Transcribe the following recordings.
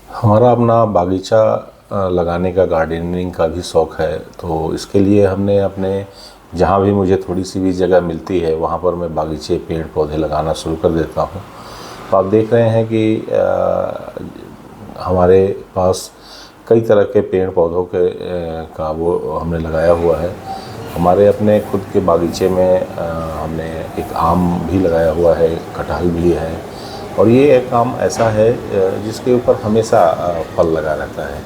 हमारा अपना बागीचा लगाने का, गार्डनिंग का भी शौक़ है। तो इसके लिए हमने अपने जहाँ भी मुझे थोड़ी सी भी जगह मिलती है वहाँ पर मैं बागीचे, पेड़ पौधे लगाना शुरू कर देता हूँ। तो आप देख रहे हैं कि हमारे पास कई तरह के पेड़ पौधों के का वो हमने लगाया हुआ है। हमारे अपने खुद के बागीचे में हमने एक आम भी लगाया हुआ है, कटहल भी है, और ये एक आम ऐसा है जिसके ऊपर हमेशा फल लगा रहता है।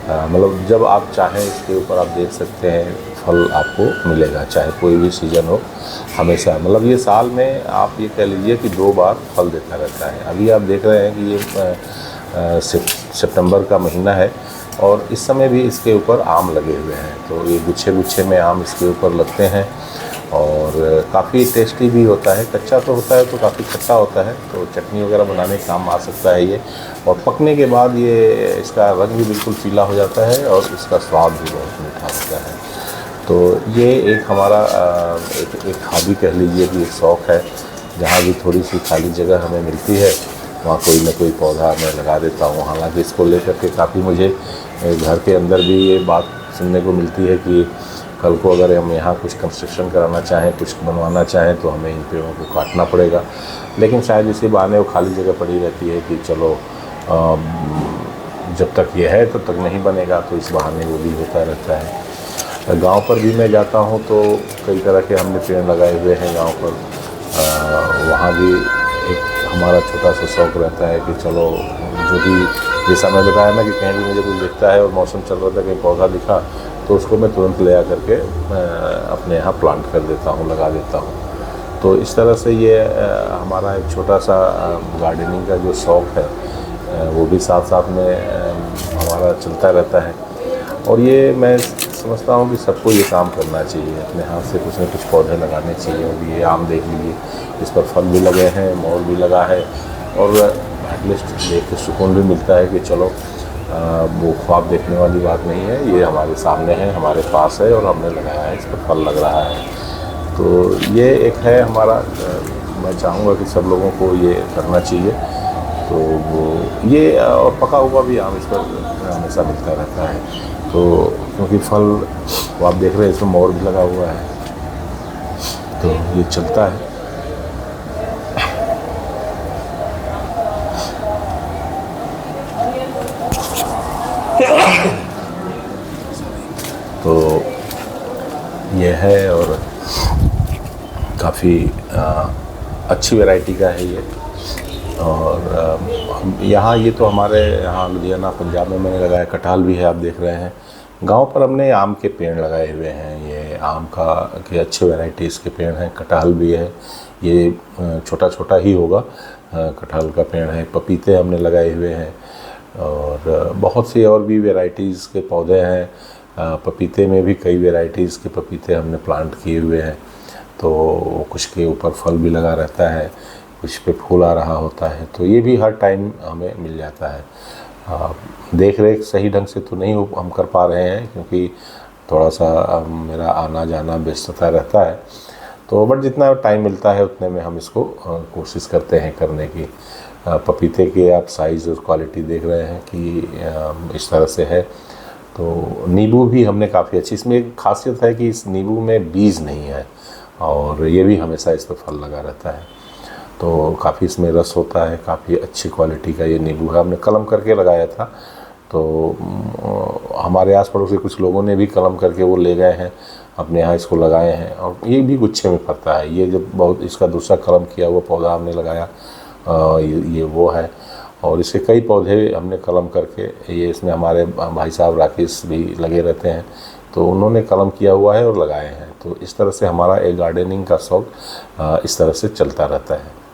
मतलब जब आप चाहें इसके ऊपर आप देख सकते हैं फल आपको मिलेगा, चाहे कोई भी सीज़न हो, हमेशा। मतलब ये साल में आप ये कह लीजिए कि 2 बार फल देता रहता है। अभी आप देख रहे हैं कि ये सितंबर का महीना है और इस समय भी इसके ऊपर आम लगे हुए हैं। तो ये गुच्छे गुच्छे में आम इसके ऊपर लगते हैं और काफ़ी टेस्टी भी होता है। कच्चा तो होता है तो काफ़ी खट्टा होता है, तो चटनी वगैरह बनाने का काम आ सकता है ये। और पकने के बाद ये इसका रंग भी बिल्कुल पीला हो जाता है और इसका स्वाद भी बहुत मीठा होता है। तो ये एक हमारा एक हॉबी कह लीजिए कि एक शौक़ है। जहाँ भी थोड़ी सी खाली जगह हमें मिलती है वहाँ कोई ना कोई पौधा मैं लगा देता हूँ। हालांकि इसको लेकर के काफ़ी मुझे घर के अंदर भी ये बात सुनने को मिलती है कि कल को अगर हम यहाँ कुछ कंस्ट्रक्शन कराना चाहें, कुछ बनवाना चाहें तो हमें इन पेड़ों को काटना पड़ेगा। लेकिन शायद इसी बहाने वो खाली जगह पड़ी रहती है कि चलो जब तक ये है तब तक नहीं बनेगा, तो इस बहाने वो भी होता रहता है। गांव पर भी मैं जाता हूं तो कई तरह के हमने पेड़ लगाए हुए हैं गांव पर। वहाँ भी एक हमारा छोटा सा शौक़ रहता है कि चलो जो भी, जैसा मैं बताया ना कि कहीं भी मुझे कुछ दिखता है और मौसम चल रहा था, कहीं पौधा दिखा तो उसको मैं तुरंत ले आकर के अपने यहाँ प्लांट कर देता हूँ, लगा देता हूँ। तो इस तरह से ये हमारा एक छोटा सा गार्डनिंग का जो शौक़ है वो भी साथ साथ में हमारा चलता रहता है। और ये मैं समझता हूँ कि सबको ये काम करना चाहिए, अपने हाथ से कुछ न कुछ पौधे लगाने चाहिए। और ये आम देख लीजिए, इस पर फल भी लगे हैं, मोर भी लगा है, और एटलीस्ट देख के सुकून भी मिलता है कि चलो वो ख्वाब देखने वाली बात नहीं है, ये हमारे सामने है, हमारे पास है और हमने लगाया है, इस पर फल लग रहा है। तो ये एक है हमारा, मैं चाहूँगा कि सब लोगों को ये करना चाहिए। तो वो ये और पका हुआ भी आम इस पर हमेशा मिलता रहता है। तो क्योंकि फल वो आप देख रहे हैं इसमें मोर भी लगा हुआ है, तो ये चलता है। तो ये है और काफ़ी अच्छी वैरायटी का है ये। और यहाँ ये तो हमारे यहाँ लुधियाना पंजाब में मैंने लगाया, कटहल भी है आप देख रहे हैं। गांव पर हमने आम के पेड़ लगाए हुए हैं, ये आम का के अच्छे वैरायटीज़ के पेड़ हैं। कटहल भी है, ये छोटा छोटा ही होगा, कटहल का पेड़ है। पपीते हमने लगाए हुए हैं और बहुत सी और भी वैरायटीज़ के पौधे हैं। पपीते में भी कई वैरायटीज़ के पपीते हमने प्लांट किए हुए हैं। तो कुछ के ऊपर फल भी लगा रहता है, कुछ पे फूल आ रहा होता है, तो ये भी हर टाइम हमें मिल जाता है। देख रेख सही ढंग से तो नहीं हम कर पा रहे हैं क्योंकि थोड़ा सा मेरा आना जाना व्यस्तता रहता है। तो बट जितना टाइम मिलता है उतने में हम इसको कोशिश करते हैं करने की। पपीते के आप साइज़ और क्वालिटी देख रहे हैं कि इस तरह से है। तो नींबू भी हमने काफ़ी अच्छी, इसमें एक खासियत है कि इस नींबू में बीज नहीं है और ये भी हमेशा इस पर फल लगा रहता है। तो काफ़ी इसमें रस होता है, काफ़ी अच्छी क्वालिटी का ये नींबू है। हमने कलम करके लगाया था, तो हमारे आस पड़ोस के कुछ लोगों ने भी कलम करके वो ले गए हैं, अपने यहाँ इसको लगाए हैं और ये भी गुच्छे में फलता है। ये जब बहुत इसका दूसरा कलम किया हुआ पौधा हमने लगाया, ये वो है। और इसके कई पौधे हमने कलम करके, ये इसमें हमारे भाई साहब राकेश भी लगे रहते हैं, तो उन्होंने कलम किया हुआ है और लगाए हैं। तो इस तरह से हमारा एक गार्डनिंग का शौक़ इस तरह से चलता रहता है।